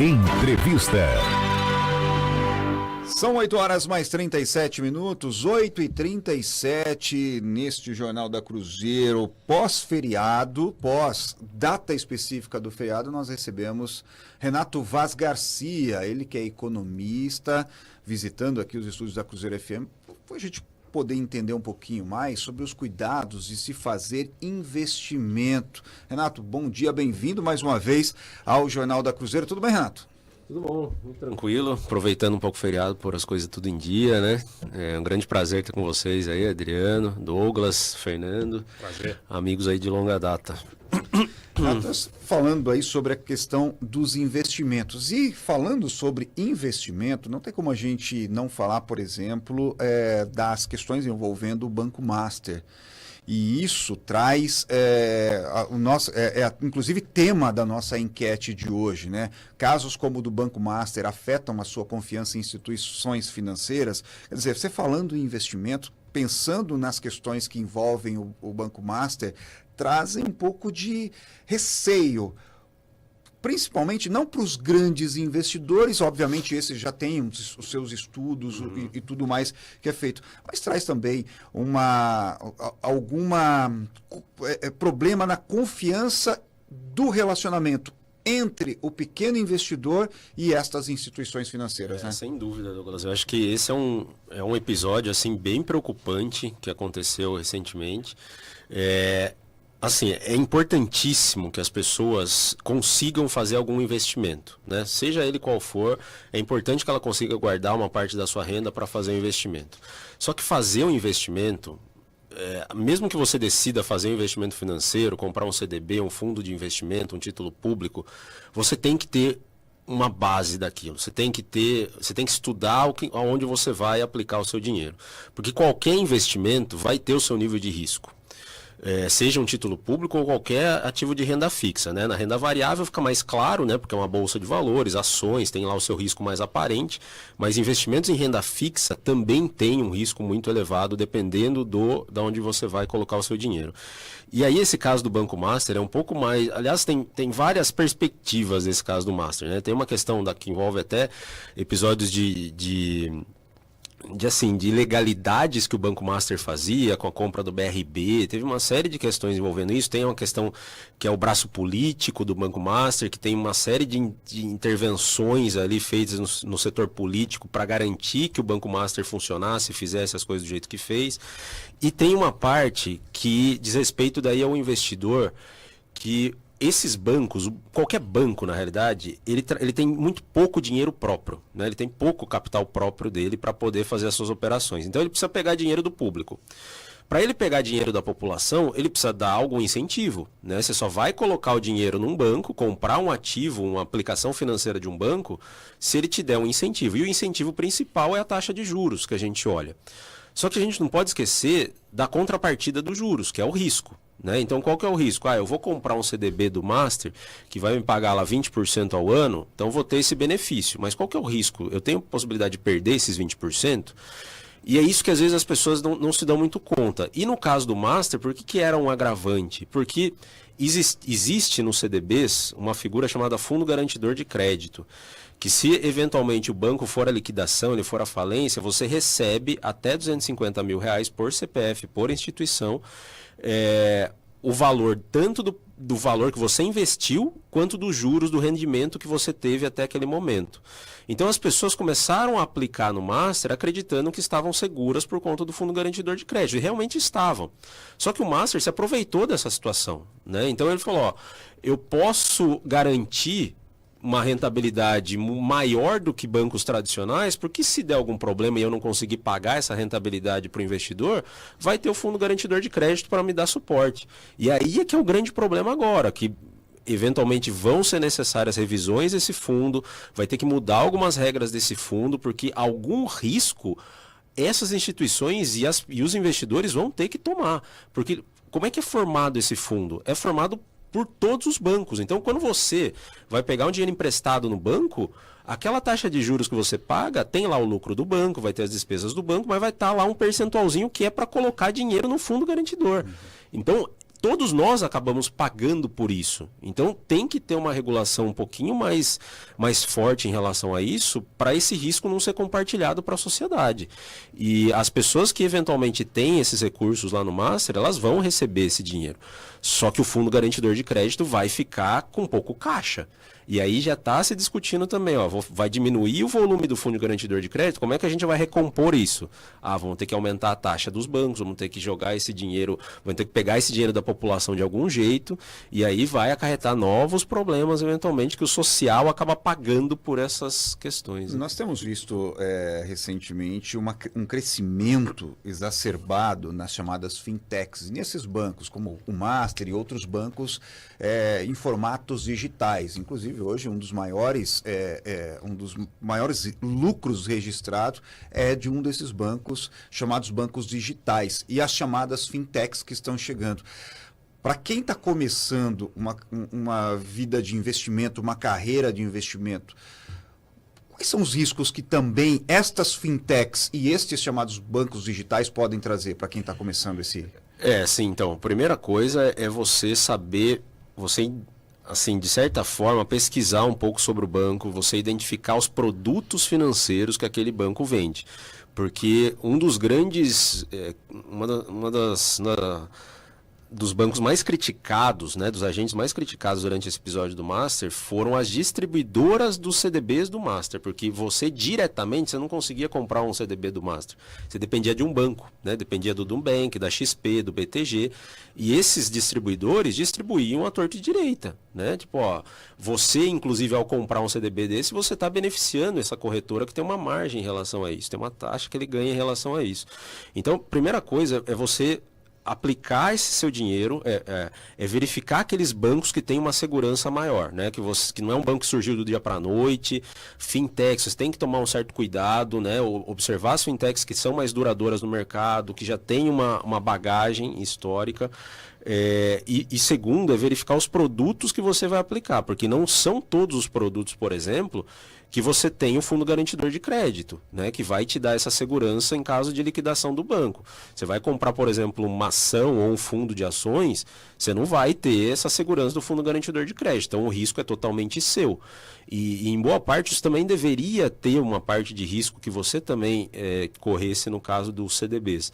Entrevista. São 8 horas mais 37 minutos, 8h37 neste Jornal da Cruzeiro. Pós-feriado, pós-data específica do feriado, nós recebemos Renato Vaz Garcia, ele que é economista, visitando aqui os estúdios da Cruzeiro FM, para a gente poder entender um pouquinho mais sobre os cuidados de se fazer investimento. Renato, bom dia, bem-vindo mais uma vez ao Jornal da Cruzeiro. Tudo bem, Renato? Tudo bom, muito tranquilo, aproveitando um pouco o feriado, pôr as coisas tudo em dia, né? É um grande prazer estar com vocês aí, Adriano, Douglas, Fernando, prazer. Amigos aí de longa data. Falando aí sobre a questão dos investimentos. E falando sobre investimento, não tem como a gente não falar, por exemplo, das questões envolvendo o Banco Master. E isso traz inclusive tema da nossa enquete de hoje, né? Casos como o do Banco Master afetam a sua confiança em instituições financeiras. Quer dizer, você falando em investimento, pensando nas questões que envolvem o Banco Master, trazem um pouco de receio, principalmente não para os grandes investidores, obviamente esses já têm os seus estudos e tudo mais que é feito, mas traz também alguma problema na confiança do relacionamento entre o pequeno investidor e estas instituições financeiras, né? Sem dúvida, Douglas. Eu acho que esse é um episódio assim, bem preocupante que aconteceu recentemente. Assim, é importantíssimo que as pessoas consigam fazer algum investimento, né? Seja ele qual for, é importante que ela consiga guardar uma parte da sua renda para fazer um investimento. Só que fazer um investimento, mesmo que você decida fazer um investimento financeiro, comprar um CDB, um fundo de investimento, um título público, você tem que ter uma base daquilo. Você tem que estudar aonde você vai aplicar o seu dinheiro. Porque qualquer investimento vai ter o seu nível de risco. Seja um título público ou qualquer ativo de renda fixa, né? Na renda variável fica mais claro, né? Porque é uma bolsa de valores, ações, tem lá o seu risco mais aparente, mas investimentos em renda fixa também tem um risco muito elevado, dependendo da onde você vai colocar o seu dinheiro. E aí esse caso do Banco Master é um pouco mais... Aliás, tem várias perspectivas nesse caso do Master, né? Tem uma questão que envolve até episódios de ilegalidades que o Banco Master fazia com a compra do BRB, teve uma série de questões envolvendo isso. Tem uma questão que é o braço político do Banco Master, que tem uma série de intervenções ali feitas no setor político para garantir que o Banco Master funcionasse e fizesse as coisas do jeito que fez. E tem uma parte que diz respeito daí ao investidor, que esses bancos, qualquer banco na realidade, ele tem muito pouco dinheiro próprio, né? Ele tem pouco capital próprio dele para poder fazer as suas operações. Então ele precisa pegar dinheiro do público. Para ele pegar dinheiro da população, ele precisa dar algum incentivo, né? Você só vai colocar o dinheiro num banco, comprar um ativo, uma aplicação financeira de um banco, se ele te der um incentivo. E o incentivo principal é a taxa de juros que a gente olha. Só que a gente não pode esquecer da contrapartida dos juros, que é o risco. Né? Então, qual que é o risco? Eu vou comprar um CDB do Master, que vai me pagar lá 20% ao ano, então vou ter esse benefício. Mas qual que é o risco? Eu tenho possibilidade de perder esses 20%? E é isso que às vezes as pessoas não se dão muito conta. E no caso do Master, por que era um agravante? Porque existe nos CDBs uma figura chamada Fundo Garantidor de Crédito, que se eventualmente o banco for à liquidação, ele for à falência, você recebe até R$250 mil por CPF, por instituição, o valor tanto do valor que você investiu, quanto dos juros do rendimento que você teve até aquele momento. Então as pessoas começaram a aplicar no Master acreditando que estavam seguras por conta do Fundo Garantidor de Crédito, e realmente estavam. Só que o Master se aproveitou dessa situação, né? Então ele falou, eu posso garantir uma rentabilidade maior do que bancos tradicionais, porque se der algum problema e eu não conseguir pagar essa rentabilidade para o investidor, vai ter o Fundo Garantidor de Crédito para me dar suporte. E aí é que é o grande problema agora, que eventualmente vão ser necessárias revisões desse fundo, vai ter que mudar algumas regras desse fundo, porque algum risco essas instituições e os investidores vão ter que tomar. Porque como é que é formado esse fundo? É formado por todos os bancos. Então, quando você vai pegar um dinheiro emprestado no banco, aquela taxa de juros que você paga, tem lá o lucro do banco, vai ter as despesas do banco, mas vai estar lá um percentualzinho que é para colocar dinheiro no fundo garantidor. Então, todos nós acabamos pagando por isso. Então tem que ter uma regulação um pouquinho mais forte em relação a isso, para esse risco não ser compartilhado para a sociedade. E as pessoas que eventualmente têm esses recursos lá no Master, elas vão receber esse dinheiro. Só que o fundo garantidor de crédito vai ficar com pouco caixa. E aí já está se discutindo também, ó, vai diminuir o volume do fundo garantidor de crédito, como é que a gente vai recompor isso? Vamos ter que aumentar a taxa dos bancos, vamos ter que jogar esse dinheiro, vamos ter que pegar esse dinheiro da população de algum jeito, e aí vai acarretar novos problemas, eventualmente, que o social acaba pagando por essas questões. Né? Nós temos visto recentemente um crescimento exacerbado nas chamadas fintechs, nesses bancos, como o Master e outros bancos em formatos digitais, inclusive hoje um dos maiores lucros registrados é de um desses bancos chamados bancos digitais e as chamadas fintechs que estão chegando. Para quem está começando uma vida de investimento, uma carreira de investimento, quais são os riscos que também estas fintechs e estes chamados bancos digitais podem trazer para quem está começando esse... Sim, então, a primeira coisa é você saber, assim, de certa forma, pesquisar um pouco sobre o banco, você identificar os produtos financeiros que aquele banco vende. Porque um dos grandes, dos bancos mais criticados, né, dos agentes mais criticados durante esse episódio do Master, foram as distribuidoras dos CDBs do Master, porque você diretamente não conseguia comprar um CDB do Master. Você dependia de um banco, né, dependia do Nubank, da XP, do BTG, e esses distribuidores distribuíam à torta e direita, né? Tipo, você inclusive ao comprar um CDB desse, você está beneficiando essa corretora que tem uma margem em relação a isso, tem uma taxa que ele ganha em relação a isso. Então, primeira coisa é você aplicar esse seu dinheiro, verificar aqueles bancos que têm uma segurança maior, né? Que não é um banco que surgiu do dia para a noite. Fintechs, você tem que tomar um certo cuidado, né? Observar as fintechs que são mais duradouras no mercado, que já têm uma bagagem histórica. E segundo, é verificar os produtos que você vai aplicar, porque não são todos os produtos, por exemplo, que você tem o fundo garantidor de crédito, né, que vai te dar essa segurança em caso de liquidação do banco. Você vai comprar, por exemplo, uma ação ou um fundo de ações, você não vai ter essa segurança do fundo garantidor de crédito. Então, o risco é totalmente seu. E em boa parte, isso também deveria ter uma parte de risco que você também corresse no caso dos CDBs.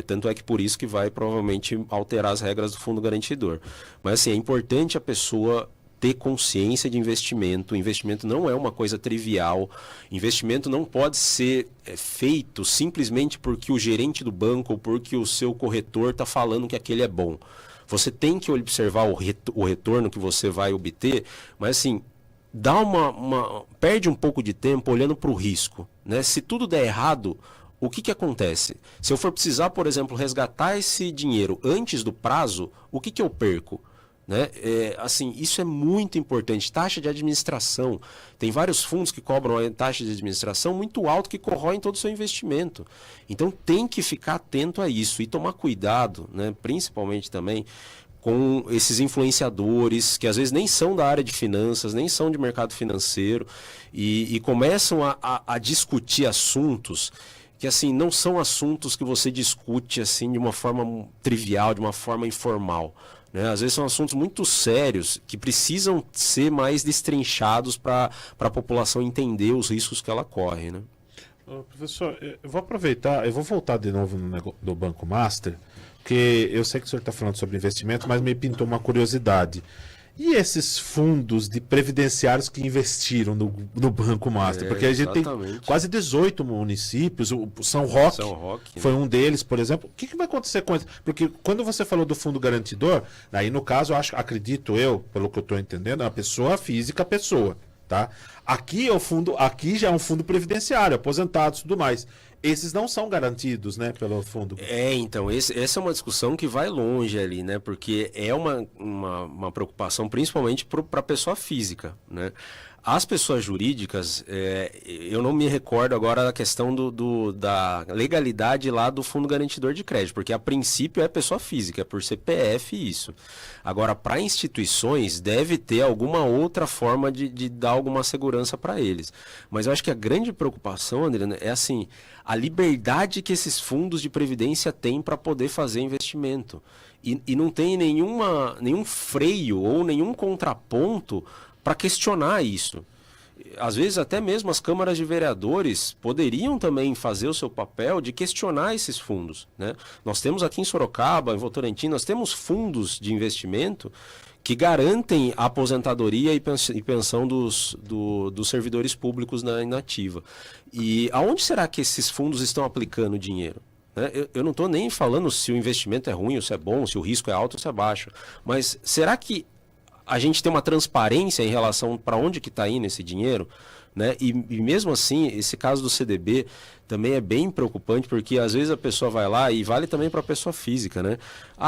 Tanto é que por isso que vai provavelmente alterar as regras do fundo garantidor. Mas, assim, é importante a pessoa ter consciência de investimento. O investimento não é uma coisa trivial. Investimento não pode ser feito simplesmente porque o gerente do banco ou porque o seu corretor está falando que aquele é bom. Você tem que observar o retorno que você vai obter, mas assim, perde um pouco de tempo olhando para o risco, né? Se tudo der errado, o que acontece? Se eu for precisar, por exemplo, resgatar esse dinheiro antes do prazo, o que eu perco? Né? Assim, isso é muito importante. Taxa de administração. Tem vários fundos que cobram a taxa de administração muito alta que corroem todo o seu investimento. Então tem que ficar atento a isso e tomar cuidado, né? Principalmente também com esses influenciadores que às vezes nem são da área de finanças, nem são de mercado financeiro e começam a discutir assuntos que assim não são assuntos que você discute assim de uma forma trivial, de uma forma informal. Às vezes são assuntos muito sérios que precisam ser mais destrinchados para a população entender os riscos que ela corre. Né? Professor, eu vou aproveitar, eu vou voltar de novo no Banco Master, porque eu sei que o senhor está falando sobre investimento, mas me pintou uma curiosidade. E esses fundos de previdenciários que investiram no Banco Master? Porque a gente exatamente. Tem quase 18 municípios, o São Roque foi um deles, por exemplo. O que vai acontecer com isso? Porque quando você falou do fundo garantidor, aí no caso, acredito eu, pelo que eu estou entendendo, é uma pessoa física, tá? Aqui já é um fundo previdenciário, aposentados e tudo mais. Esses não são garantidos, né, pelo fundo. Então, essa é uma discussão que vai longe ali, né, porque é uma preocupação principalmente para a pessoa física, né. As pessoas jurídicas, eu não me recordo agora da questão da legalidade lá do Fundo Garantidor de Crédito, porque a princípio é pessoa física, é por CPF isso. Agora, para instituições, deve ter alguma outra forma de dar alguma segurança para eles. Mas eu acho que a grande preocupação, André, é assim, a liberdade que esses fundos de previdência têm para poder fazer investimento. e não tem nenhum freio ou nenhum contraponto para questionar isso. Às vezes até mesmo as câmaras de vereadores poderiam também fazer o seu papel de questionar esses fundos, né? Nós temos aqui em Sorocaba, em Votorantim, nós temos fundos de investimento que garantem a aposentadoria e pensão dos servidores públicos na inativa. E aonde será que esses fundos estão aplicando dinheiro? Eu não estou nem falando se o investimento é ruim ou se é bom, se o risco é alto ou se é baixo, mas será que a gente tem uma transparência em relação para onde que está indo esse dinheiro, né? E mesmo assim, esse caso do CDB também é bem preocupante, porque às vezes a pessoa vai lá, e vale também para a pessoa física, né?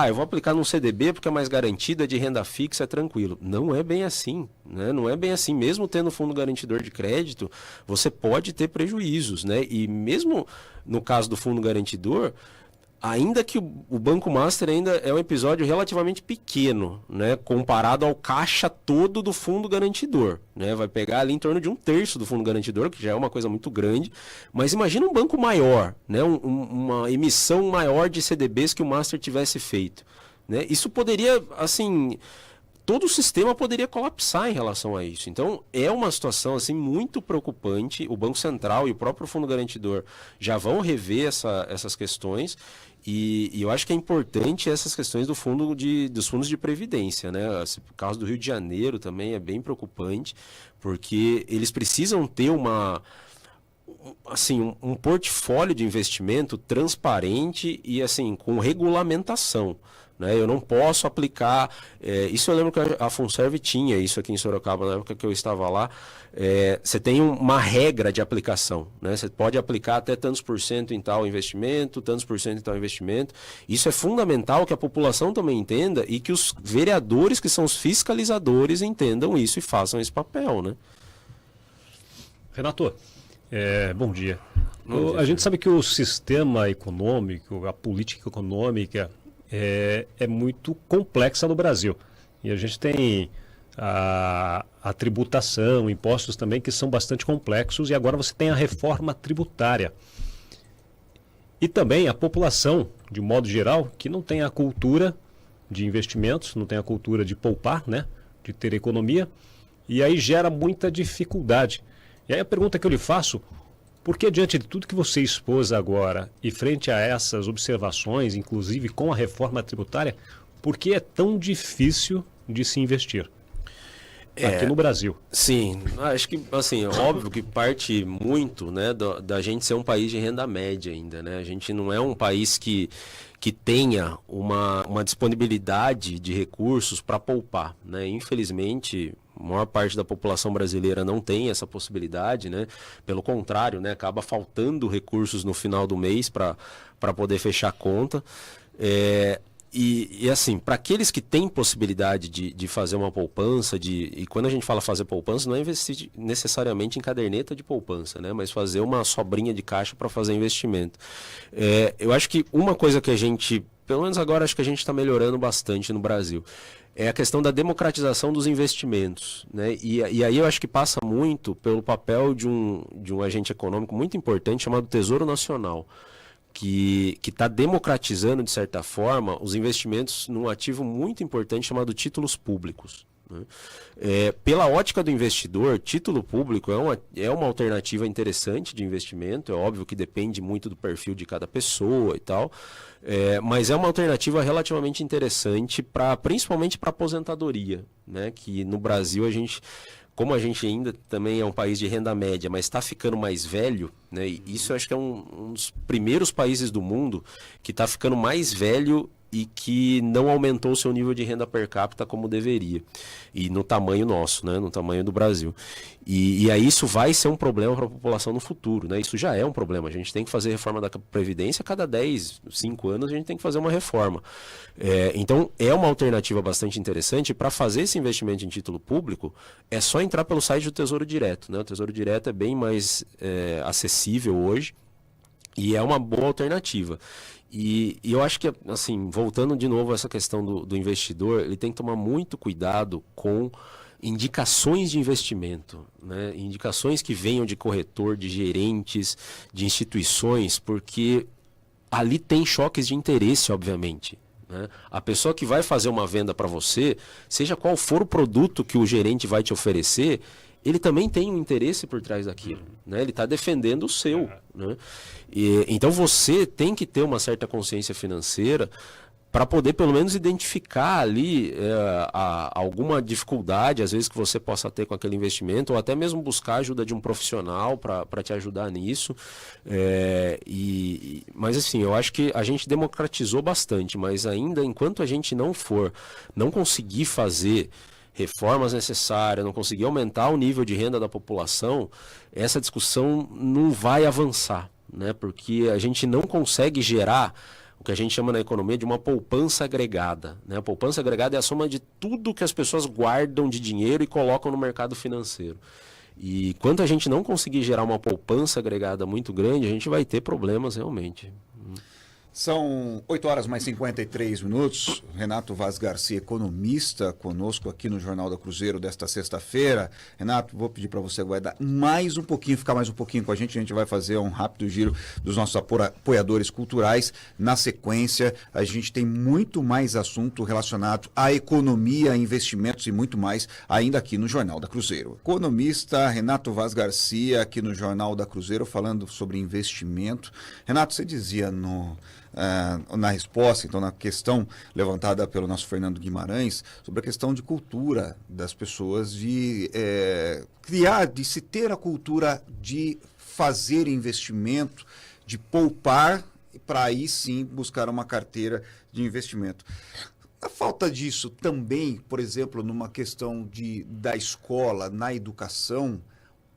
Eu vou aplicar num CDB porque é mais garantido, é de renda fixa, é tranquilo. Não é bem assim, né? Não é bem assim. Mesmo tendo fundo garantidor de crédito, você pode ter prejuízos, né? E mesmo no caso do fundo garantidor, ainda que o Banco Master ainda é um episódio relativamente pequeno, né, comparado ao caixa todo do fundo garantidor, né, vai pegar ali em torno de 1/3 do fundo garantidor, que já é uma coisa muito grande, mas imagina um banco maior, né, uma emissão maior de CDBs que o Master tivesse feito, né, isso poderia, assim, todo o sistema poderia colapsar em relação a isso. Então, é uma situação assim, muito preocupante. O Banco Central e o próprio Fundo Garantidor já vão rever essas questões. E eu acho que é importante essas questões dos fundos de previdência, né? O caso do Rio de Janeiro também é bem preocupante, porque eles precisam ter um portfólio de investimento transparente e assim, com regulamentação. Né? Eu não posso aplicar, isso eu lembro que a Funserv tinha isso aqui em Sorocaba, na época que eu estava lá, você tem uma regra de aplicação, né? Você pode aplicar até tantos por cento em tal investimento, tantos por cento em tal investimento. Isso é fundamental que a população também entenda e que os vereadores, que são os fiscalizadores, entendam isso e façam esse papel, né? Renato, bom dia. A gente sabe que o sistema econômico, a política econômica é muito complexa no Brasil. E a gente tem a tributação, impostos também que são bastante complexos, e agora você tem a reforma tributária. E também a população, de modo geral, que não tem a cultura de investimentos, não tem a cultura de poupar, né, de ter economia, e aí gera muita dificuldade. E aí a pergunta que eu lhe faço: por que, diante de tudo que você expôs agora e frente a essas observações, inclusive com a reforma tributária, por que é tão difícil de se investir aqui no Brasil? Sim, acho que, assim, óbvio que parte muito, né, da gente ser um país de renda média ainda, né? A gente não é um país que tenha uma disponibilidade de recursos para poupar, né? Infelizmente, a maior parte da população brasileira não tem essa possibilidade, né? Pelo contrário, né? Acaba faltando recursos no final do mês para poder fechar a conta. E assim, para aqueles que têm possibilidade de fazer uma poupança, e quando a gente fala fazer poupança, não é investir necessariamente em caderneta de poupança, né? Mas fazer uma sobrinha de caixa para fazer investimento. Eu acho que uma coisa que a gente, pelo menos agora, acho que a gente está melhorando bastante no Brasil, é a questão da democratização dos investimentos, né? E aí eu acho que passa muito pelo papel de um agente econômico muito importante chamado Tesouro Nacional, que está democratizando, de certa forma, os investimentos num ativo muito importante chamado títulos públicos, né? Pela ótica do investidor, título público é uma alternativa interessante de investimento. É óbvio que depende muito do perfil de cada pessoa e tal, mas é uma alternativa relativamente interessante, principalmente para aposentadoria, né? Que no Brasil como a gente ainda também é um país de renda média, mas está ficando mais velho, né? E isso eu acho que é um dos primeiros países do mundo que está ficando mais velho e que não aumentou o seu nível de renda per capita como deveria. E no tamanho nosso, né? No tamanho do Brasil. E aí isso vai ser um problema para a população no futuro, né? Isso já é um problema. A gente tem que fazer reforma da Previdência a cada 5 anos, a gente tem que fazer uma reforma. Então é uma alternativa bastante interessante. Para fazer esse investimento em título público, é só entrar pelo site do Tesouro Direto, né? O Tesouro Direto é bem mais acessível hoje e é uma boa alternativa. E eu acho que, assim, voltando de novo a essa questão do investidor, ele tem que tomar muito cuidado com indicações de investimento, né? Indicações que venham de corretor, de gerentes, de instituições, porque ali tem choques de interesse, obviamente, né? A pessoa que vai fazer uma venda para você, seja qual for o produto que o gerente vai te oferecer, ele também tem um interesse por trás daquilo, né? Ele está defendendo o seu, né? Então você tem que ter uma certa consciência financeira para poder pelo menos identificar ali alguma dificuldade, às vezes, que você possa ter com aquele investimento, ou até mesmo buscar a ajuda de um profissional para te ajudar nisso. Mas assim, eu acho que a gente democratizou bastante, mas ainda enquanto a gente não conseguir fazer reformas necessárias, não conseguir aumentar o nível de renda da população, essa discussão não vai avançar, né? Porque a gente não consegue gerar o que a gente chama na economia de uma poupança agregada, né? A poupança agregada é a soma de tudo que as pessoas guardam de dinheiro e colocam no mercado financeiro. E quando a gente não conseguir gerar uma poupança agregada muito grande, a gente vai ter problemas realmente. São 8h mais 53. Renato Vaz Garcia, economista, conosco aqui no Jornal da Cruzeiro desta sexta-feira. Renato, vou pedir para você aguardar ficar mais um pouquinho com a gente vai fazer um rápido giro dos nossos apoiadores culturais. Na sequência, a gente tem muito mais assunto relacionado à economia, a investimentos e muito mais ainda aqui no Jornal da Cruzeiro. Economista Renato Vaz Garcia, aqui no Jornal da Cruzeiro, falando sobre investimento. Renato, você dizia na resposta, então, na questão levantada pelo nosso Fernando Guimarães, sobre a questão de cultura das pessoas, de se ter a cultura de fazer investimento, de poupar, para aí sim buscar uma carteira de investimento. A falta disso também, por exemplo, numa questão da escola, na educação,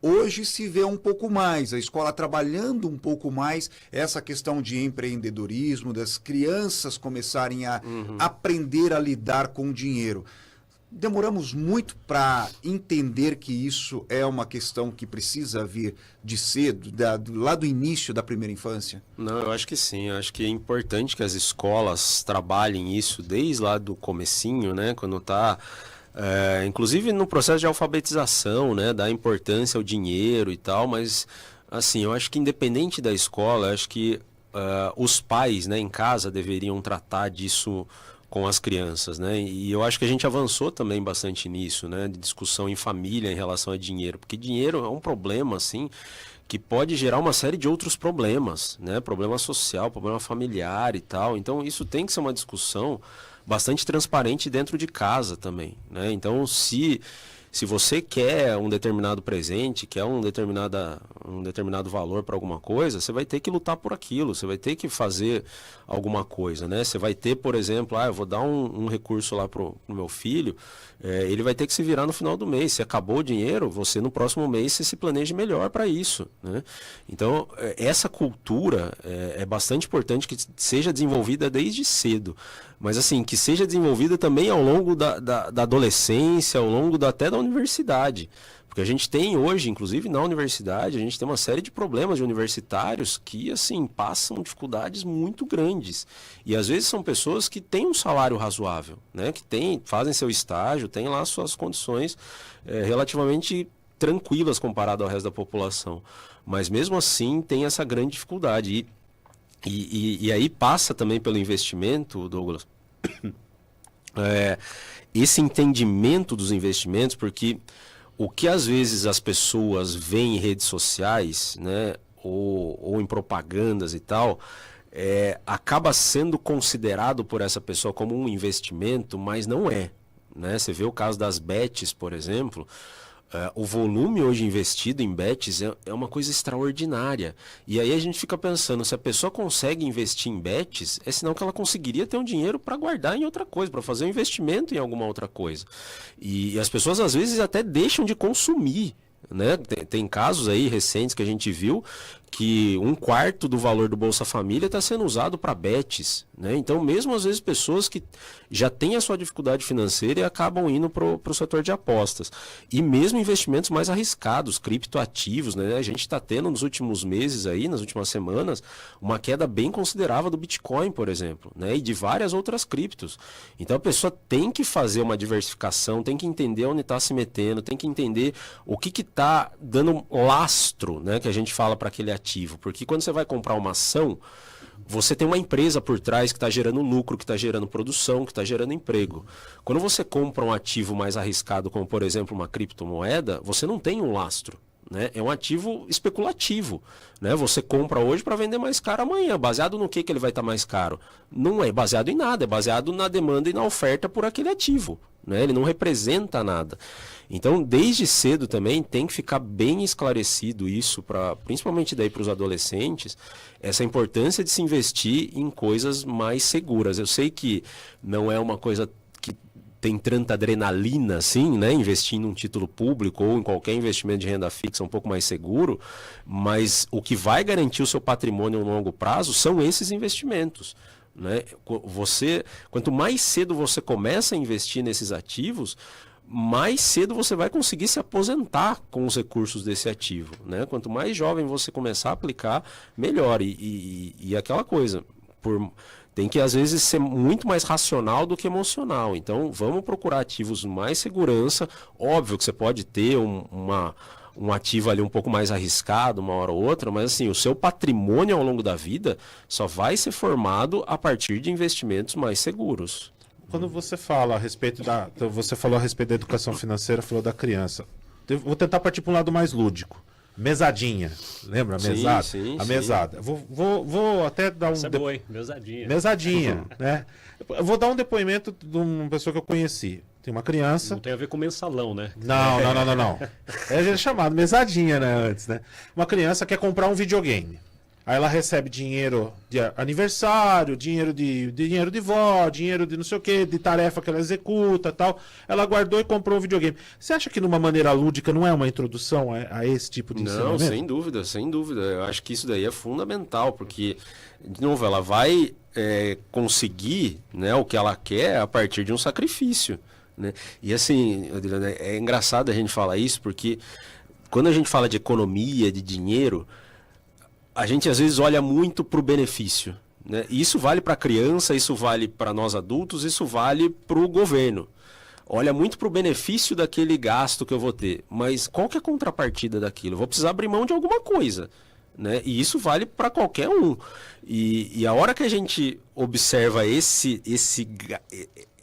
hoje se vê um pouco mais, a escola trabalhando um pouco mais essa questão de empreendedorismo, das crianças começarem a aprender a lidar com o dinheiro. Demoramos muito para entender que isso é uma questão que precisa vir de cedo, lá do início da primeira infância? Não, eu acho que sim. Eu acho que é importante que as escolas trabalhem isso desde lá do comecinho, né? Quando está... inclusive no processo de alfabetização, né, da importância ao dinheiro e tal, mas assim, eu acho que independente da escola, eu acho que os pais, né, em casa deveriam tratar disso com as crianças, né, e eu acho que a gente avançou também bastante nisso, né, de discussão em família em relação a dinheiro, porque dinheiro é um problema, assim, que pode gerar uma série de outros problemas, né, problema social, problema familiar e tal, então isso tem que ser uma discussão bastante transparente dentro de casa também, né? Então, se você quer um determinado presente, quer um determinado valor para alguma coisa, você vai ter que lutar por aquilo, você vai ter que fazer alguma coisa, né? Você vai ter, por exemplo, eu vou dar um recurso lá pro meu filho, ele vai ter que se virar no final do mês. Se acabou o dinheiro, você no próximo mês você se planeje melhor para isso, né? Então, essa cultura é bastante importante que seja desenvolvida desde cedo. Mas assim, que seja desenvolvida também ao longo da adolescência, ao longo até da universidade. Porque a gente tem hoje, inclusive na universidade, a gente tem uma série de problemas de universitários que, assim, passam dificuldades muito grandes. E às vezes são pessoas que têm um salário razoável, né? Que fazem seu estágio, têm lá suas condições relativamente tranquilas comparado ao resto da população. Mas mesmo assim tem essa grande dificuldade. E aí passa também pelo investimento, Douglas, esse entendimento dos investimentos, porque o que às vezes as pessoas veem em redes sociais, né, ou em propagandas e tal, acaba sendo considerado por essa pessoa como um investimento, mas não é, né? Você vê o caso das bets, por exemplo. O volume hoje investido em bets é uma coisa extraordinária. E aí a gente fica pensando, se a pessoa consegue investir em bets, é sinal que ela conseguiria ter um dinheiro para guardar em outra coisa, para fazer um investimento em alguma outra coisa. E as pessoas às vezes até deixam de consumir, né? Tem casos aí recentes que a gente viu que 1/4 do valor do Bolsa Família está sendo usado para bets, né? Então, mesmo às vezes pessoas que já têm a sua dificuldade financeira e acabam indo para o setor de apostas. E mesmo investimentos mais arriscados, criptoativos, né? A gente está tendo nos últimos meses aí, nas últimas semanas, uma queda bem considerável do Bitcoin, por exemplo, né? E de várias outras criptos. Então a pessoa tem que fazer uma diversificação, tem que entender onde está se metendo, tem que entender o que está dando lastro, né? Que a gente fala para aquele ativo. Porque quando você vai comprar uma ação, você tem uma empresa por trás que está gerando lucro, que está gerando produção, que está gerando emprego. Quando você compra um ativo mais arriscado, como por exemplo uma criptomoeda, você não tem um lastro. Né? É um ativo especulativo. Né? Você compra hoje para vender mais caro amanhã. Baseado no que ele vai estar mais caro? Não é baseado em nada, é baseado na demanda e na oferta por aquele ativo. Né? Ele não representa nada. Então, desde cedo também tem que ficar bem esclarecido isso, principalmente daí para os adolescentes, essa importância de se investir em coisas mais seguras. Eu sei que não é uma coisa que tem tanta adrenalina assim, né? Investir em um título público ou em qualquer investimento de renda fixa um pouco mais seguro, mas o que vai garantir o seu patrimônio no longo prazo são esses investimentos. Né? Quanto mais cedo você começa a investir nesses ativos, mais cedo você vai conseguir se aposentar com os recursos desse ativo. Né? Quanto mais jovem você começar a aplicar, melhor. E aquela coisa, tem que às vezes ser muito mais racional do que emocional. Então vamos procurar ativos mais segurança. Óbvio que você pode ter um ativo ali um pouco mais arriscado uma hora ou outra, mas assim, o seu patrimônio ao longo da vida só vai ser formado a partir de investimentos mais seguros. Quando você fala a respeito você falou a respeito da educação financeira, falou da criança. Vou tentar partir para um lado mais lúdico. Mesadinha. Lembra? Mesada? Sim, a mesada. Vou até dar um... Isso é boa, hein? Mesadinha. Mesadinha, né? Eu vou dar um depoimento de uma pessoa que eu conheci. Tem uma criança... Não tem a ver com mensalão, né? Não. É chamado mesadinha, né? Antes, né? Uma criança quer comprar um videogame. Aí ela recebe dinheiro de aniversário, dinheiro de vó, dinheiro de não sei o que, de tarefa que ela executa tal. Ela guardou e comprou um videogame. Você acha que numa maneira lúdica não é uma introdução a esse tipo de ensinamento? Não, sem dúvida. Eu acho que isso daí é fundamental, porque, de novo, ela vai conseguir, né, o que ela quer a partir de um sacrifício. Né? E assim, é engraçado a gente falar isso, porque quando a gente fala de economia, de dinheiro, a gente às vezes olha muito para o benefício. Né? E isso vale para a criança, isso vale para nós adultos, isso vale para o governo. Olha muito para o benefício daquele gasto que eu vou ter. Mas qual que é a contrapartida daquilo? Eu vou precisar abrir mão de alguma coisa. Né? E isso vale para qualquer um. E a hora que a gente observa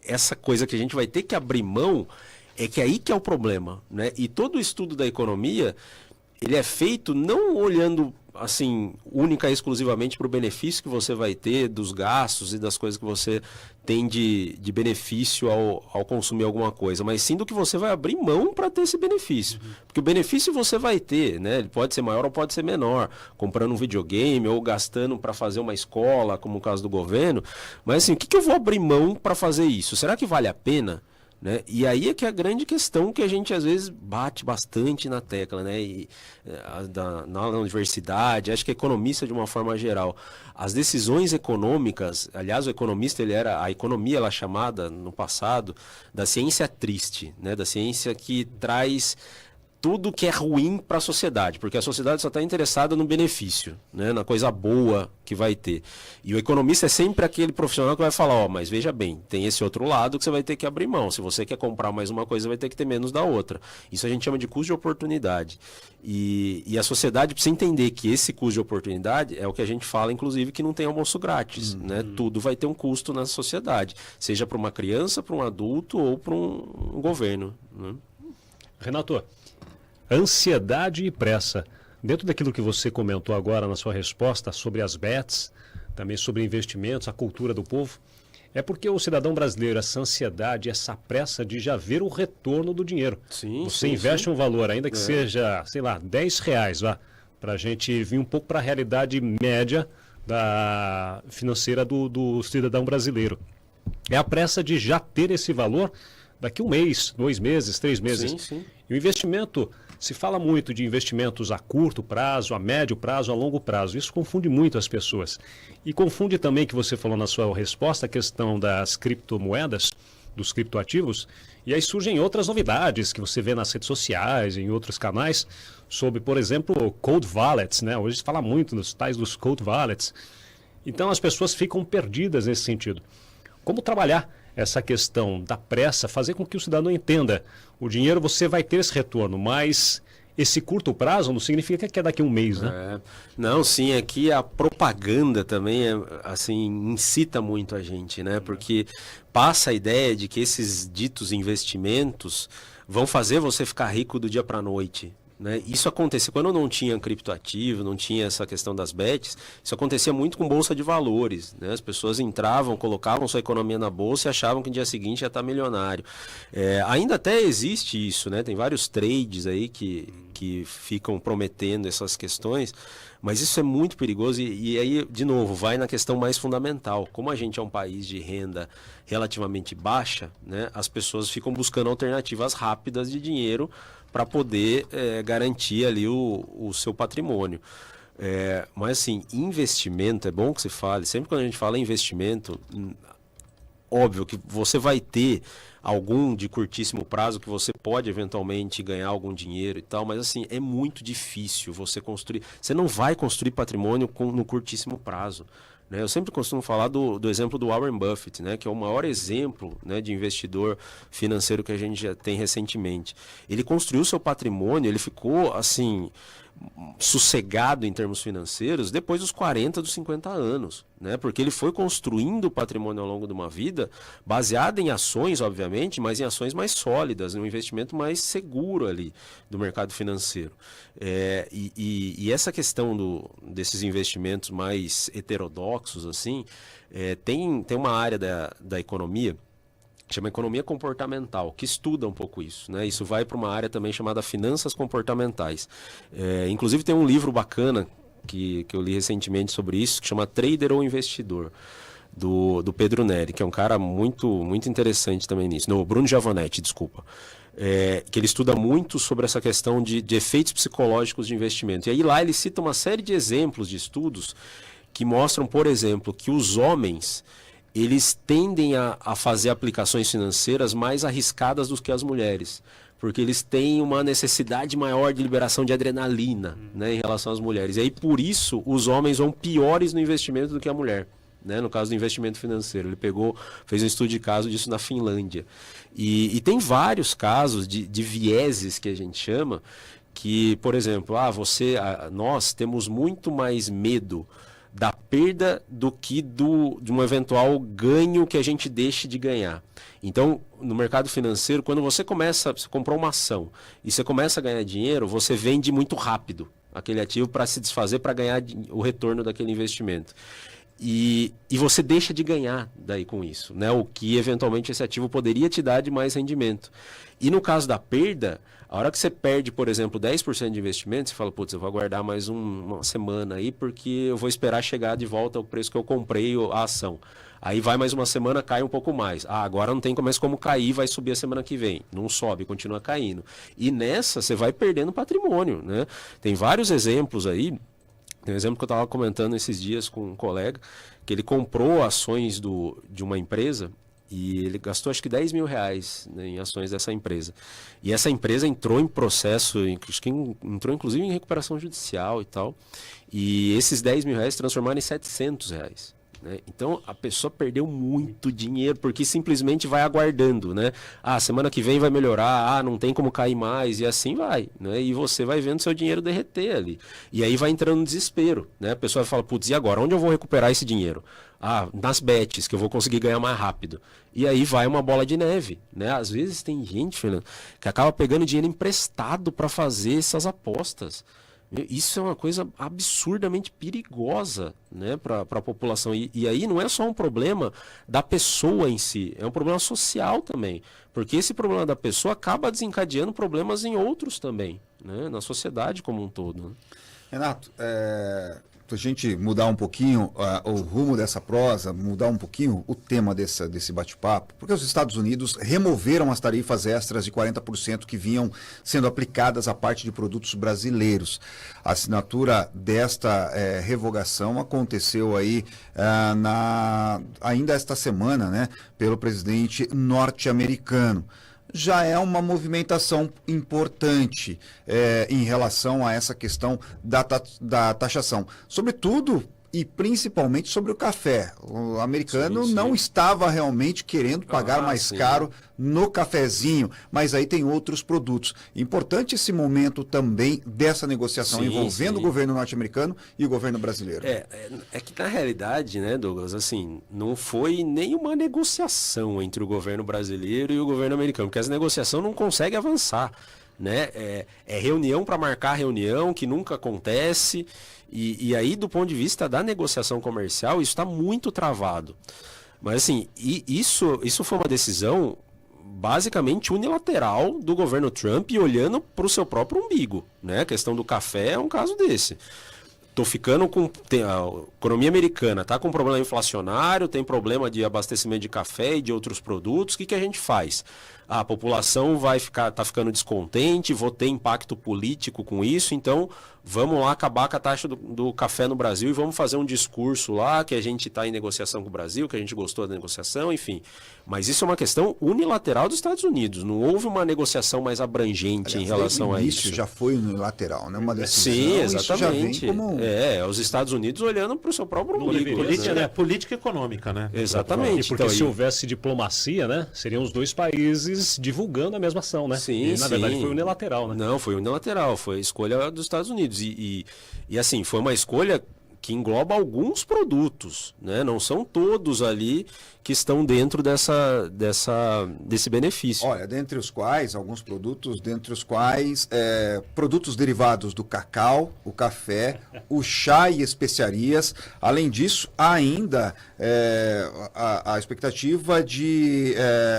essa coisa que a gente vai ter que abrir mão, é que aí que é o problema. Né? E todo o estudo da economia, ele é feito não olhando assim, única e exclusivamente para o benefício que você vai ter dos gastos e das coisas que você tem de benefício ao consumir alguma coisa, mas sim do que você vai abrir mão para ter esse benefício. Porque o benefício você vai ter, né? Ele pode ser maior ou pode ser menor, comprando um videogame ou gastando para fazer uma escola, como o caso do governo. Mas assim, o que eu vou abrir mão para fazer isso? Será que vale a pena? Né? E aí é que é a grande questão que a gente às vezes bate bastante na tecla, né? Na universidade, acho que economista de uma forma geral. As decisões econômicas, aliás, a economia ela é chamada no passado da ciência triste, né? Da ciência que traz tudo que é ruim para a sociedade, porque a sociedade só está interessada no benefício, né, na coisa boa que vai ter. E o economista é sempre aquele profissional que vai falar, mas veja bem, tem esse outro lado que você vai ter que abrir mão. Se você quer comprar mais uma coisa, vai ter que ter menos da outra. Isso a gente chama de custo de oportunidade. E a sociedade precisa entender que esse custo de oportunidade é o que a gente fala, inclusive, que não tem almoço grátis. Né? Tudo vai ter um custo na sociedade, seja para uma criança, para um adulto ou para um governo. Né? Renato, ansiedade e pressa. Dentro daquilo que você comentou agora na sua resposta sobre as bets, também sobre investimentos, a cultura do povo, é porque o cidadão brasileiro, essa ansiedade, essa pressa de já ver o retorno do dinheiro. Você investe um valor, ainda que seja, sei lá, R$10, para a gente vir um pouco para a realidade média financeira do cidadão brasileiro. É a pressa de já ter esse valor daqui 1 mês, 2 meses, 3 meses. E o investimento, se fala muito de investimentos a curto prazo, a médio prazo, a longo prazo. Isso confunde muito as pessoas. E confunde também, que você falou na sua resposta, a questão das criptomoedas, dos criptoativos. E aí surgem outras novidades que você vê nas redes sociais, em outros canais, sobre, por exemplo, cold wallets, né? Hoje se fala muito dos tais dos cold wallets. Então as pessoas ficam perdidas nesse sentido. Como trabalhar essa questão da pressa, fazer com que o cidadão entenda, o dinheiro você vai ter esse retorno, mas esse curto prazo não significa que é daqui a um mês, né? Não, sim, aqui a propaganda também assim, incita muito a gente, né? Porque passa a ideia de que esses ditos investimentos vão fazer você ficar rico do dia para a noite. Né? Isso acontecia quando não tinha criptoativo, não tinha essa questão das bets, isso acontecia muito com bolsa de valores, né? As pessoas entravam, colocavam sua economia na bolsa e achavam que no dia seguinte ia estar milionário. Ainda até existe isso, né? Tem vários trades aí que ficam prometendo essas questões, mas isso é muito perigoso e aí, de novo, vai na questão mais fundamental. Como a gente é um país de renda relativamente baixa, né? As pessoas ficam buscando alternativas rápidas de dinheiro para poder garantir ali o seu patrimônio. Mas assim, investimento, é bom que se fale, sempre quando a gente fala em investimento, óbvio que você vai ter algum de curtíssimo prazo que você pode eventualmente ganhar algum dinheiro e tal, mas assim, é muito difícil você construir, você não vai construir patrimônio no curtíssimo prazo. Eu sempre costumo falar do exemplo do Warren Buffett, né, que é o maior exemplo, né, de investidor financeiro que a gente já tem recentemente. Ele construiu seu patrimônio, ele ficou assim sossegado em termos financeiros depois dos 40, dos 50 anos, né? Porque ele foi construindo o patrimônio ao longo de uma vida baseado em ações, obviamente, mas em ações mais sólidas, um investimento mais seguro ali do mercado financeiro. E essa questão desses investimentos mais heterodoxos, assim, tem uma área da economia chama economia comportamental, que estuda um pouco isso, né? Isso vai para uma área também chamada finanças comportamentais. Inclusive tem um livro bacana que eu li recentemente sobre isso, que chama Trader ou Investidor, do Pedro Neri, que é um cara muito, muito interessante também nisso. Não, Bruno Giavonetti, desculpa. Que ele estuda muito sobre essa questão de efeitos psicológicos de investimento. E aí lá ele cita uma série de exemplos de estudos que mostram, por exemplo, que os homens eles tendem a fazer aplicações financeiras mais arriscadas do que as mulheres, porque eles têm uma necessidade maior de liberação de adrenalina, né, em relação às mulheres. E aí, por isso, os homens vão piores no investimento do que a mulher, né, no caso do investimento financeiro. Ele fez um estudo de caso disso na Finlândia. E tem vários casos de vieses, que a gente chama, que, por exemplo, nós temos muito mais medo da perda do que de um eventual ganho que a gente deixe de ganhar. Então, no mercado financeiro, quando você comprou uma ação e você começa a ganhar dinheiro, você vende muito rápido aquele ativo para se desfazer, para ganhar o retorno daquele investimento. E você deixa de ganhar daí com isso, né? O que eventualmente esse ativo poderia te dar de mais rendimento. E no caso da perda, a hora que você perde, por exemplo, 10% de investimento, você fala, putz, eu vou aguardar mais uma semana aí, porque eu vou esperar chegar de volta ao preço que eu comprei a ação. Aí vai mais uma semana, cai um pouco mais. Agora não tem mais como cair, vai subir a semana que vem. Não sobe, continua caindo. E nessa você vai perdendo patrimônio, né? Tem vários exemplos aí. Tem um exemplo que eu estava comentando esses dias com um colega, que ele comprou ações de uma empresa e ele gastou acho que 10 mil reais, né, em ações dessa empresa. E essa empresa entrou em processo, acho que entrou inclusive em recuperação judicial e tal, e esses 10 mil reais se transformaram em 700 reais. Né? Então a pessoa perdeu muito dinheiro porque simplesmente vai aguardando, né? Semana que vem vai melhorar, não tem como cair mais, e assim vai, né? E você vai vendo seu dinheiro derreter ali, e aí vai entrando no desespero, né? A pessoa fala, putz, e agora? Onde eu vou recuperar esse dinheiro? Nas bets, que eu vou conseguir ganhar mais rápido. E aí vai uma bola de neve, né? Às vezes tem gente, Fernando, que acaba pegando dinheiro emprestado para fazer essas apostas. Isso é uma coisa absurdamente perigosa, né, para a população. E aí não é só um problema da pessoa em si, é um problema social também. Porque esse problema da pessoa acaba desencadeando problemas em outros também, né, na sociedade como um todo. Né? Renato, para a gente mudar um pouquinho o rumo dessa prosa, mudar um pouquinho o tema desse bate-papo, porque os Estados Unidos removeram as tarifas extras de 40% que vinham sendo aplicadas à parte de produtos brasileiros. A assinatura desta revogação aconteceu aí ainda esta semana, né, pelo presidente norte-americano. Já é uma movimentação importante em relação a essa questão da taxação. Sobretudo, E principalmente sobre o café. O americano não estava realmente querendo pagar mais caro no cafezinho, mas aí tem outros produtos. Importante esse momento também dessa negociação envolvendo o governo norte-americano e o governo brasileiro. É que na realidade, né, Douglas, assim, não foi nenhuma negociação entre o governo brasileiro e o governo americano, porque essa negociação não consegue avançar, né? É reunião para marcar reunião que nunca acontece. E aí, do ponto de vista da negociação comercial, isso está muito travado. Mas, assim, isso foi uma decisão basicamente unilateral do governo Trump e olhando para o seu próprio umbigo, né? A questão do café é um caso desse. Tô ficando com... A economia americana está com problema inflacionário, tem problema de abastecimento de café e de outros produtos. O que a gente faz? A população tá ficando descontente, vou ter impacto político com isso, então vamos lá acabar com a taxa do café no Brasil e vamos fazer um discurso lá que a gente está em negociação com o Brasil, que a gente gostou da negociação, enfim. Mas isso é uma questão unilateral dos Estados Unidos, não houve uma negociação mais abrangente. Aliás, em relação a isso. Isso já foi unilateral, né? Uma decisão. Sim, exatamente. Isso já vem como... os Estados Unidos olhando para o seu próprio umbigo. Política econômica, né? Exatamente. Porque então, se houvesse diplomacia, né? Seriam os dois países divulgando a mesma ação, né? Sim, na verdade foi unilateral, né? Não, foi unilateral, foi escolha dos Estados Unidos. E assim, foi uma escolha que engloba alguns produtos, né? Não são todos ali que estão dentro desse benefício. Olha, dentre os quais, alguns produtos, dentre os quais produtos derivados do cacau, o café, o chá e especiarias. Além disso, há ainda a expectativa de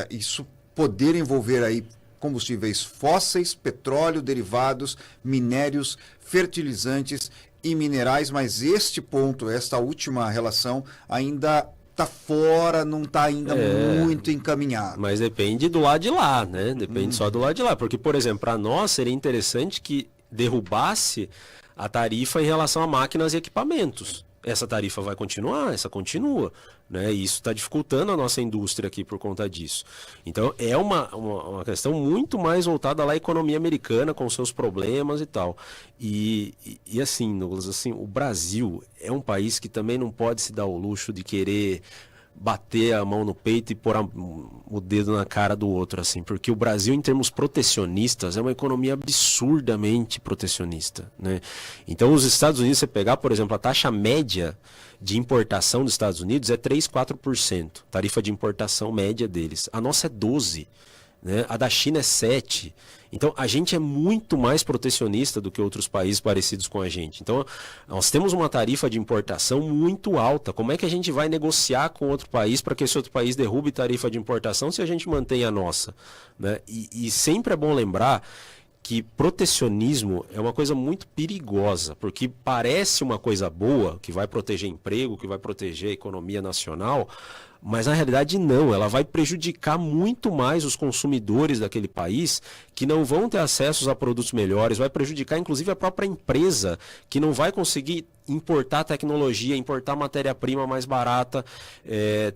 isso poder envolver aí combustíveis fósseis, petróleo, derivados, minérios, fertilizantes e minerais, mas este ponto, esta última relação ainda está fora, não está ainda muito encaminhado. Mas depende do lado de lá, né? Depende só do lado de lá, porque, por exemplo, para nós seria interessante que derrubasse a tarifa em relação a máquinas e equipamentos. Essa tarifa vai continuar, essa continua, né? E isso está dificultando a nossa indústria aqui por conta disso. Então é uma questão muito mais voltada lá à economia americana com seus problemas e tal. E assim, Douglas, assim, o Brasil é um país que também não pode se dar o luxo de querer bater a mão no peito e pôr o dedo na cara do outro, assim, porque o Brasil, em termos protecionistas, é uma economia absurdamente protecionista, né? Então, os Estados Unidos, você pegar, por exemplo, a taxa média de importação dos Estados Unidos é 3, 4%, tarifa de importação média deles. A nossa é 12%, né? A da China é 7%. Então, a gente é muito mais protecionista do que outros países parecidos com a gente. Então, nós temos uma tarifa de importação muito alta. Como é que a gente vai negociar com outro país para que esse outro país derrube tarifa de importação se a gente mantém a nossa, né? E sempre é bom lembrar que protecionismo é uma coisa muito perigosa, porque parece uma coisa boa, que vai proteger emprego, que vai proteger a economia nacional, mas na realidade não, ela vai prejudicar muito mais os consumidores daquele país que não vão ter acesso a produtos melhores, vai prejudicar inclusive a própria empresa que não vai conseguir importar tecnologia, importar matéria-prima mais barata.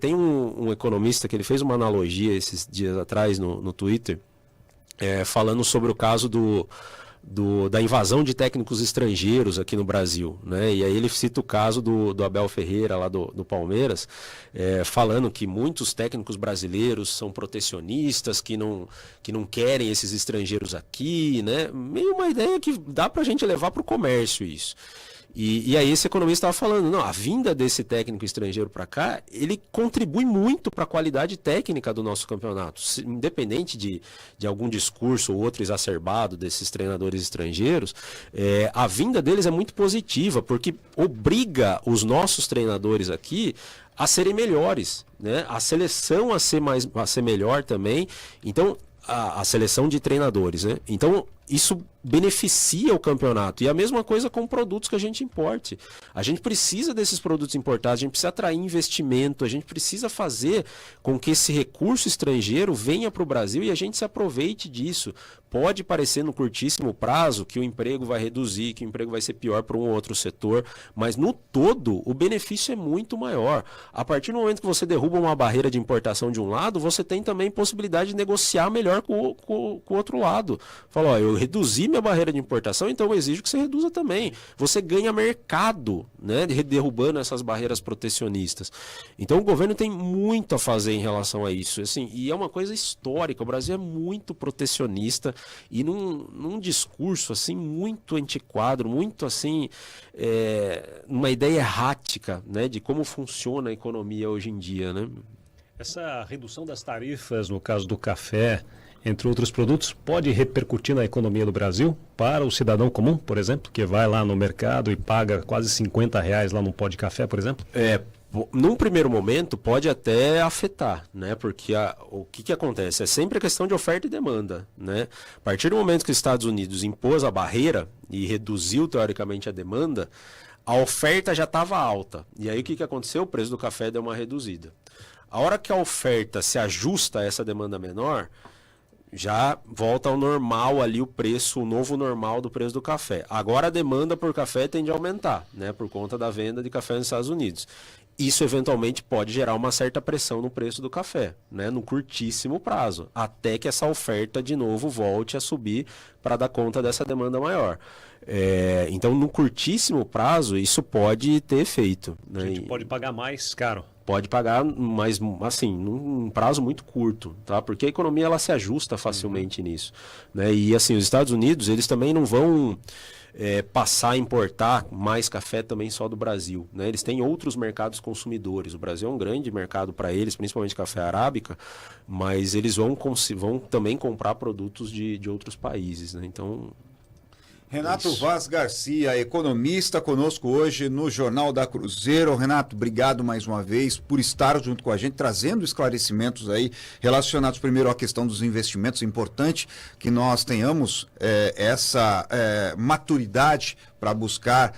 Tem um economista que ele fez uma analogia esses dias atrás no Twitter, falando sobre o caso da invasão de técnicos estrangeiros aqui no Brasil, né? E aí ele cita o caso do Abel Ferreira lá do Palmeiras, falando que muitos técnicos brasileiros são protecionistas, que não querem esses estrangeiros aqui, né? Meio uma ideia que dá pra gente levar pro comércio isso. E aí esse economista estava falando, não, a vinda desse técnico estrangeiro para cá, ele contribui muito para a qualidade técnica do nosso campeonato. Independente de algum discurso ou outro exacerbado desses treinadores estrangeiros, a vinda deles é muito positiva, porque obriga os nossos treinadores aqui a serem melhores, né? A seleção a ser melhor também. Então, a seleção de treinadores, né? Então, isso beneficia o campeonato. E a mesma coisa com produtos que a gente importe. A gente precisa desses produtos importados, a gente precisa atrair investimento, a gente precisa fazer com que esse recurso estrangeiro venha para o Brasil e a gente se aproveite disso. Pode parecer no curtíssimo prazo que o emprego vai reduzir, que o emprego vai ser pior para um ou outro setor, mas no todo o benefício é muito maior. A partir do momento que você derruba uma barreira de importação de um lado, você tem também possibilidade de negociar melhor com o outro lado. Fala, ó, eu reduzi minha barreira de importação, então eu exijo que você reduza também. Você ganha mercado, né, derrubando essas barreiras protecionistas. Então o governo tem muito a fazer em relação a isso. Assim, e é uma coisa histórica. O Brasil é muito protecionista e num discurso assim muito antiquado, muito assim, uma ideia errática, né, de como funciona a economia hoje em dia, né? Essa redução das tarifas, no caso do café, entre outros produtos, pode repercutir na economia do Brasil para o cidadão comum, por exemplo, que vai lá no mercado e paga quase R$50 lá no pó de café, por exemplo? Num primeiro momento pode até afetar, né? Porque o que acontece? É sempre a questão de oferta e demanda, né? A partir do momento que os Estados Unidos impôs a barreira e reduziu teoricamente a demanda, a oferta já estava alta. E aí o que aconteceu? O preço do café deu uma reduzida. A hora que a oferta se ajusta a essa demanda menor, já volta ao normal ali o preço, o novo normal do preço do café. Agora a demanda por café tende a aumentar, né, por conta da venda de café nos Estados Unidos. Isso eventualmente pode gerar uma certa pressão no preço do café, né, no curtíssimo prazo, até que essa oferta de novo volte a subir para dar conta dessa demanda maior. Então, no curtíssimo prazo, isso pode ter efeito, né? A gente pode pagar mais caro. Pode pagar, mas assim, num prazo muito curto, tá? Porque a economia ela se ajusta facilmente nisso, né? E assim, os Estados Unidos, eles também não vão passar a importar mais café também só do Brasil, né? Eles têm outros mercados consumidores. O Brasil é um grande mercado para eles, principalmente café arábica, mas eles vão também comprar produtos de outros países, né? Então... Renato Vaz Garcia, economista, conosco hoje no Jornal da Cruzeiro. Renato, obrigado mais uma vez por estar junto com a gente, trazendo esclarecimentos aí relacionados primeiro à questão dos investimentos. É importante que nós tenhamos essa maturidade para buscar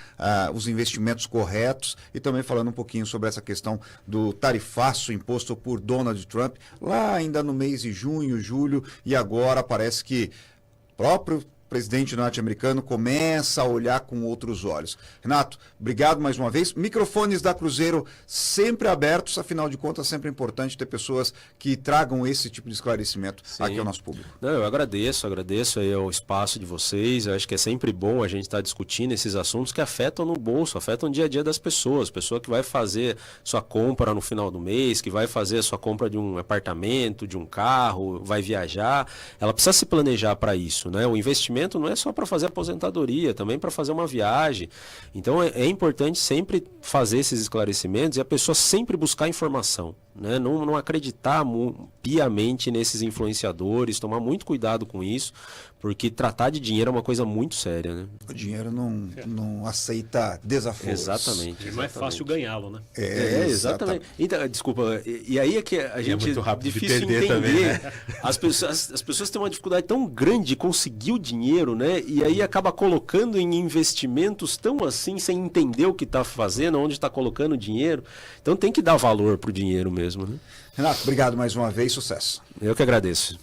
os investimentos corretos e também falando um pouquinho sobre essa questão do tarifaço imposto por Donald Trump, lá ainda no mês de junho, julho, e agora parece que o próprio presidente norte-americano começa a olhar com outros olhos. Renato, obrigado mais uma vez. Microfones da Cruzeiro sempre abertos, afinal de contas, sempre é importante ter pessoas que tragam esse tipo de esclarecimento aqui ao nosso público. Não, eu agradeço aí o espaço de vocês. Eu acho que é sempre bom a gente estar discutindo esses assuntos que afetam no bolso, afetam o dia a dia das pessoas. Pessoa que vai fazer sua compra no final do mês, que vai fazer a sua compra de um apartamento, de um carro, vai viajar, ela precisa se planejar para isso, né? O investimento não é só para fazer aposentadoria, também para fazer uma viagem. Então é importante sempre fazer esses esclarecimentos e a pessoa sempre buscar informação, né? Não acreditar piamente nesses influenciadores, tomar muito cuidado com isso, porque tratar de dinheiro é uma coisa muito séria, né? O dinheiro não aceita desafios. Exatamente. Não é fácil ganhá-lo, né? Exatamente. Então, desculpa, e aí é que a gente é muito rápido difícil de perder entender. também, né? As pessoas têm uma dificuldade tão grande de conseguir o dinheiro, né? E aí acaba colocando em investimentos tão assim, sem entender o que está fazendo, onde está colocando o dinheiro. Então tem que dar valor para o dinheiro mesmo, né? Renato, obrigado mais uma vez, sucesso. Eu que agradeço.